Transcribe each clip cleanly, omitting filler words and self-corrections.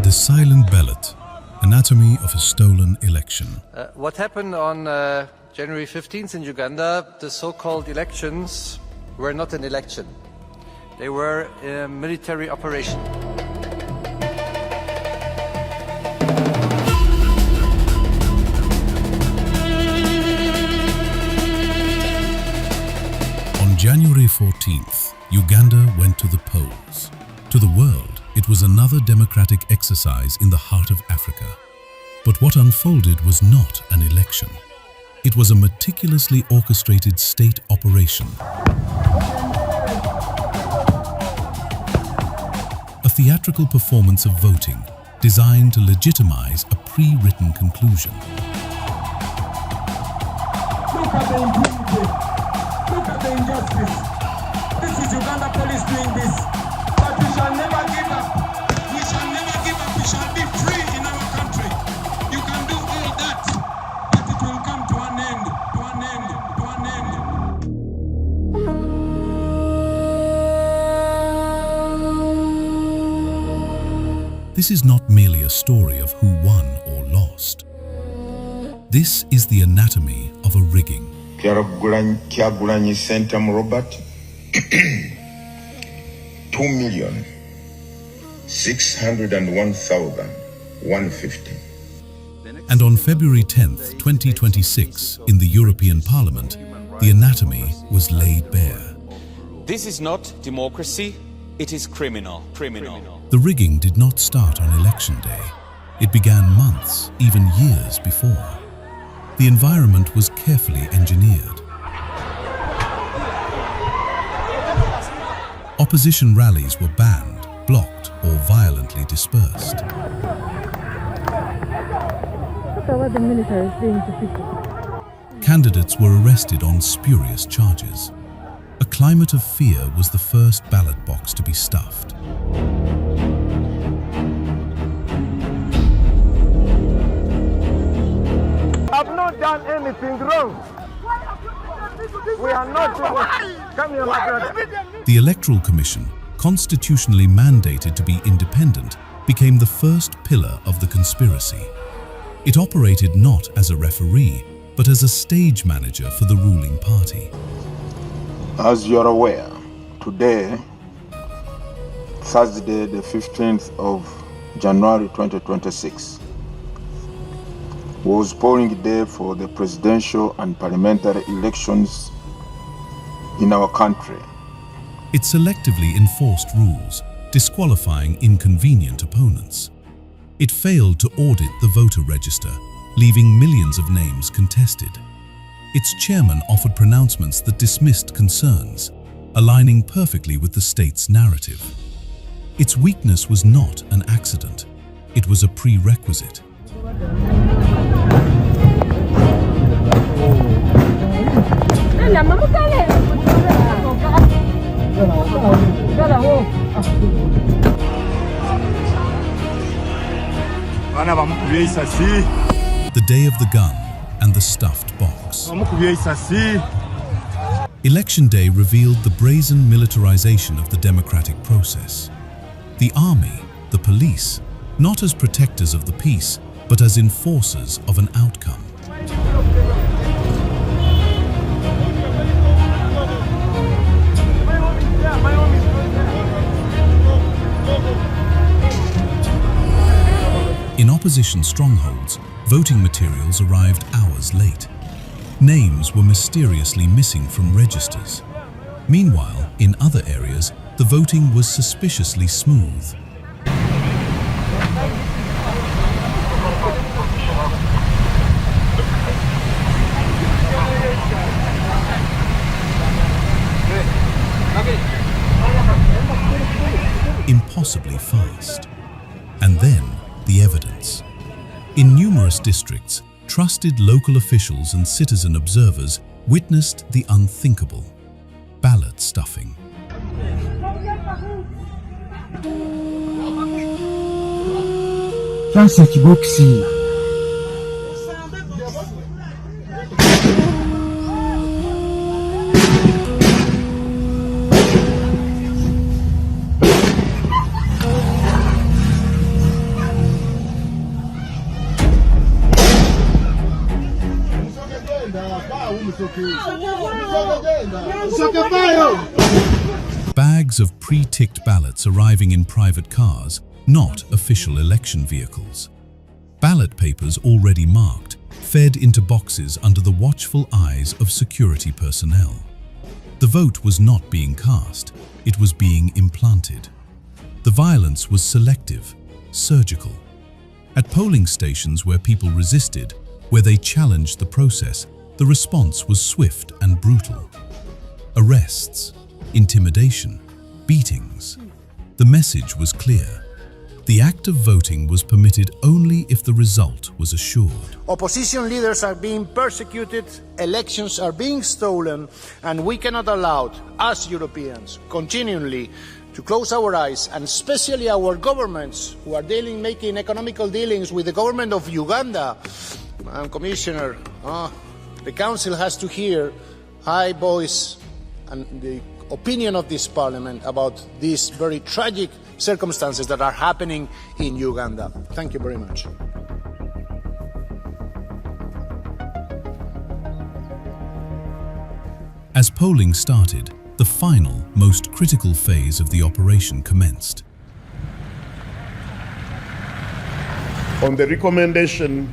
The silent ballot, anatomy of a stolen election. What happened on January 15th in Uganda, the so-called elections, were not an election. They were a military operation. On January 14th, Uganda went to the polls. To the world, it was another democratic exercise in the heart of Africa. But what unfolded was not an election. It was a meticulously orchestrated state operation. A theatrical performance of voting designed to legitimize a pre-written conclusion. Look at the impunity. Look at the injustice. This is Uganda police doing this. But we shall never give up. We shall never give up. We shall be free in our country. You can do all that, but it will come to an end, to an end, to an end. This is not merely a story of who won or lost. This is the anatomy of a rigging. Kyagulanyi Sentamu Robert 2,601,150. And on February 10th, 2026, in the European Parliament, the anatomy was laid bare. This is not democracy, it is criminal. The rigging did not start on election day. It began months, even years before. The environment was carefully engineered. Opposition rallies were banned, blocked, or violently dispersed. Look at what the military is doing to people. Candidates were arrested on spurious charges. A climate of fear was the first ballot box to be stuffed. I've not done anything wrong. We are not doing. Come here, my brother. The Electoral Commission, constitutionally mandated to be independent, became the first pillar of the conspiracy. It operated not as a referee, but as a stage manager for the ruling party. As you are aware, today, Thursday, the 15th of January 2026, was polling day for the presidential and parliamentary elections in our country. It selectively enforced rules, disqualifying inconvenient opponents. It failed to audit the voter register, leaving millions of names contested. Its chairman offered pronouncements that dismissed concerns, aligning perfectly with the state's narrative. Its weakness was not an accident. It was a prerequisite. The day of the gun and the stuffed box. Election day revealed the brazen militarization of the democratic process. The army, the police, not as protectors of the peace, but as enforcers of an outcome. In opposition strongholds, voting materials arrived hours late. Names were mysteriously missing from registers. Meanwhile, in other areas, the voting was suspiciously smooth. Impossibly fast. And then, the evidence. In numerous districts, trusted local officials and citizen observers witnessed the unthinkable: ballot stuffing. That's a kiboksi. Bags of pre-ticked ballots arriving in private cars, not official election vehicles. Ballot papers already marked, fed into boxes under the watchful eyes of security personnel. The vote was not being cast, it was being implanted. The violence was selective, surgical. At polling stations where people resisted, where they challenged the process, the response was swift and brutal. Arrests, intimidation, beatings. The message was clear. The act of voting was permitted only if the result was assured. Opposition leaders are being persecuted, elections are being stolen, and we cannot allow, as Europeans, continually to close our eyes, and especially our governments who are making economical dealings with the government of Uganda. Commissioner, the Council has to hear high voice and the opinion of this Parliament about these very tragic circumstances that are happening in Uganda. Thank you very much. As polling started, the final, most critical phase of the operation commenced. On the recommendation,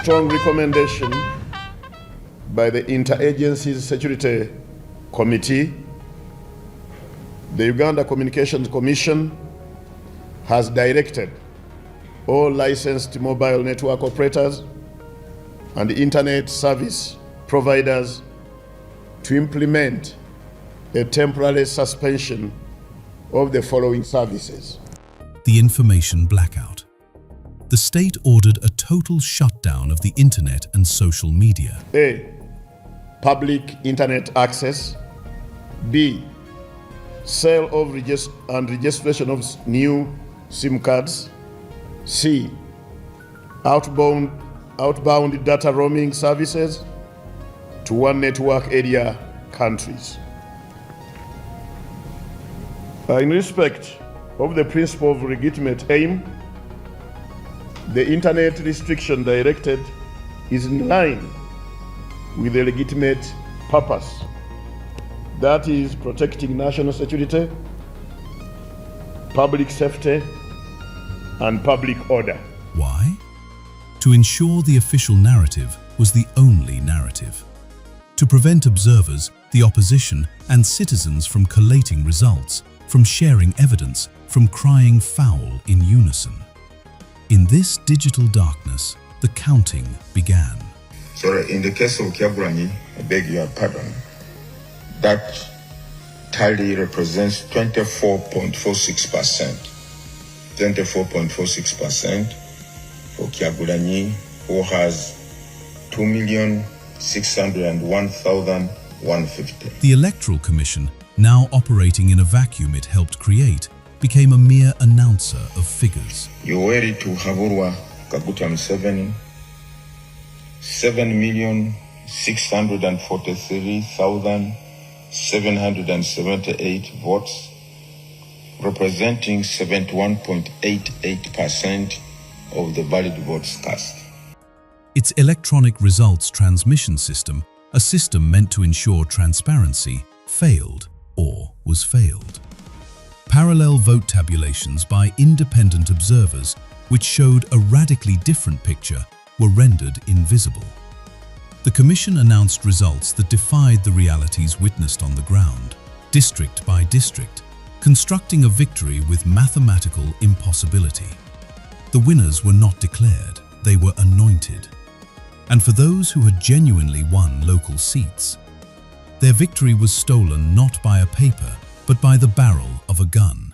strong recommendation by the Interagency Security Committee, the Uganda Communications Commission has directed all licensed mobile network operators and internet service providers to implement a temporary suspension of the following services. The information blackout. The state ordered a total shutdown of the internet and social media. A. Public internet access. B. Sale of and registration of new SIM cards. C. Outbound data roaming services to one network area countries. In respect of the principle of legitimate aim, the internet restriction directed is in line with the legitimate purpose, that is protecting national security, public safety, and public order. Why? To ensure the official narrative was the only narrative. To prevent observers, the opposition, and citizens from collating results, from sharing evidence, from crying foul in unison. In this digital darkness, the counting began. Sorry, in the case of Kyagulanyi, I beg your pardon, that tally represents 24.46%. 24.46% for Kyagulanyi, who has 2,601,150. The Electoral Commission, now operating in a vacuum it helped create, became a mere announcer of figures. Yoweri Tuhaburwa Kaguta Museveni, 7,643,778 votes, representing 71.88% of the valid votes cast. Its electronic results transmission system, a system meant to ensure transparency, failed or was failed. Parallel vote tabulations by independent observers, which showed a radically different picture, were rendered invisible. The Commission announced results that defied the realities witnessed on the ground, district by district, constructing a victory with mathematical impossibility. The winners were not declared, they were anointed. And for those who had genuinely won local seats, their victory was stolen not by a paper, but by the barrel of a gun.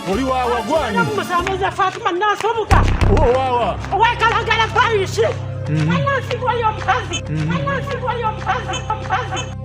Oli wawa gwani? Musameza Fatima nasobuka. Oh wawa. Owe kalangala Paris. shit. Angasikwa yomkhazi. Angasikwa yomkhazi.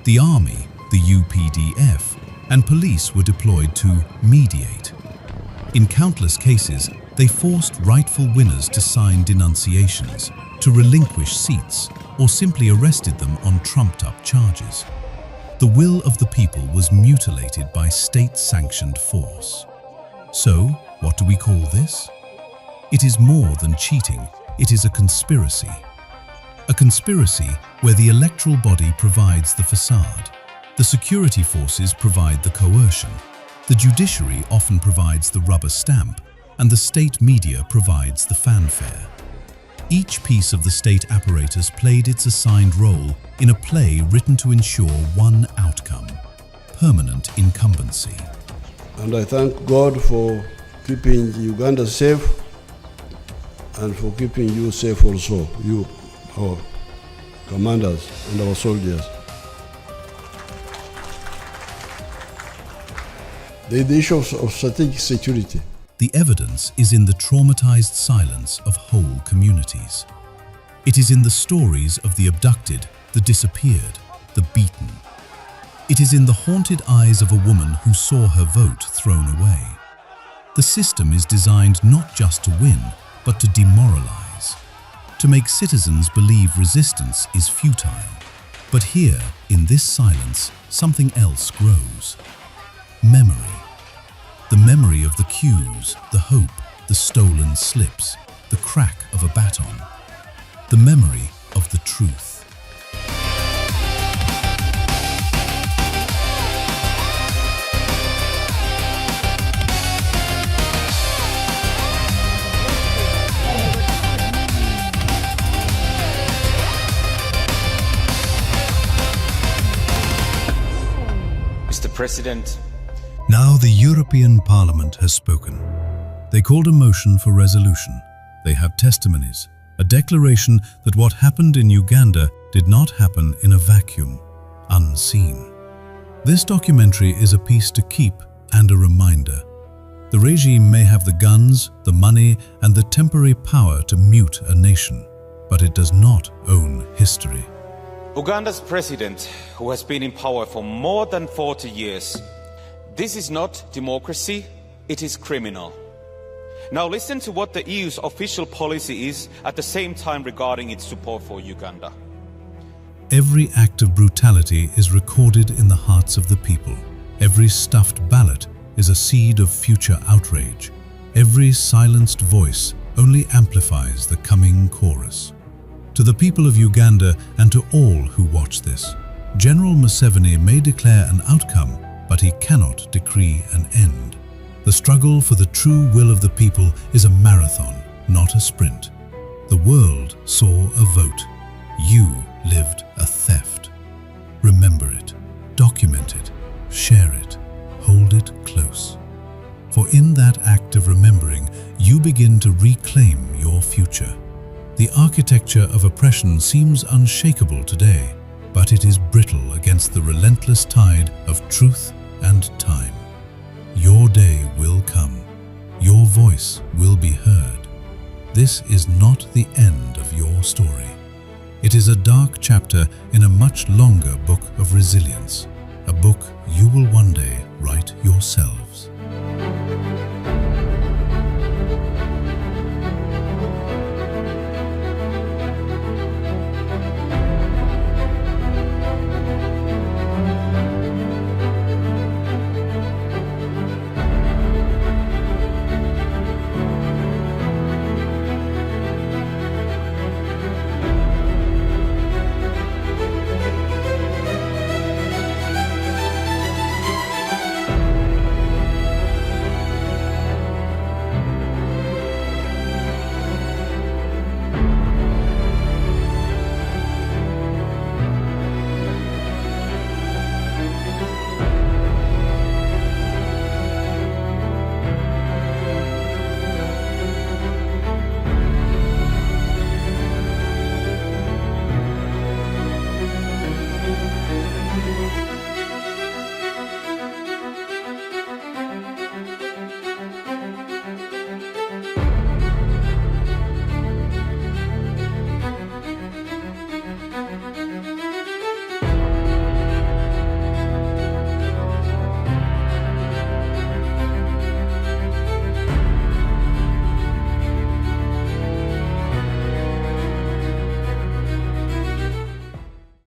The army, the UPDF, and police were deployed to mediate. In countless cases, they forced rightful winners to sign denunciations, to relinquish seats, or simply arrested them on trumped-up charges. The will of the people was mutilated by state-sanctioned force. So, what do we call this? It is more than cheating, it is a conspiracy. A conspiracy where the electoral body provides the facade, the security forces provide the coercion, the judiciary often provides the rubber stamp, and the state media provides the fanfare. Each piece of the state apparatus played its assigned role in a play written to ensure one outcome: permanent incumbency. And I thank God for keeping Uganda safe and for keeping you safe also, you, our commanders and our soldiers. The issue of strategic security. The evidence is in the traumatized silence of whole communities. It is in the stories of the abducted, the disappeared, the beaten. It is in the haunted eyes of a woman who saw her vote thrown away. The system is designed not just to win, but to demoralize, to make citizens believe resistance is futile. But here, in this silence, something else grows. Memory. The memory of the cues, the hope, the stolen slips, the crack of a baton. The memory of the truth. Mr. President, Now the European Parliament has spoken. They called a motion for resolution. They have testimonies, a declaration that what happened in Uganda did not happen in a vacuum, unseen. This documentary is a piece to keep and a reminder. The regime may have the guns, the money, and the temporary power to mute a nation, but it does not own history. Uganda's president, who has been in power for more than 40 years, this is not democracy, it is criminal. Now listen to what the EU's official policy is at the same time regarding its support for Uganda. Every act of brutality is recorded in the hearts of the people. Every stuffed ballot is a seed of future outrage. Every silenced voice only amplifies the coming chorus. To the people of Uganda and to all who watch this, General Museveni may declare an outcome, but he cannot decree an end. The struggle for the true will of the people is a marathon, not a sprint. The world saw a vote. You lived a theft. Remember it, document it, share it, hold it close. For in that act of remembering, you begin to reclaim your future. The architecture of oppression seems unshakable today, but it is brittle against the relentless tide of truth and time. Your day will come. Your voice will be heard. This is not the end of your story. It is a dark chapter in a much longer book of resilience, a book you will one day write yourselves.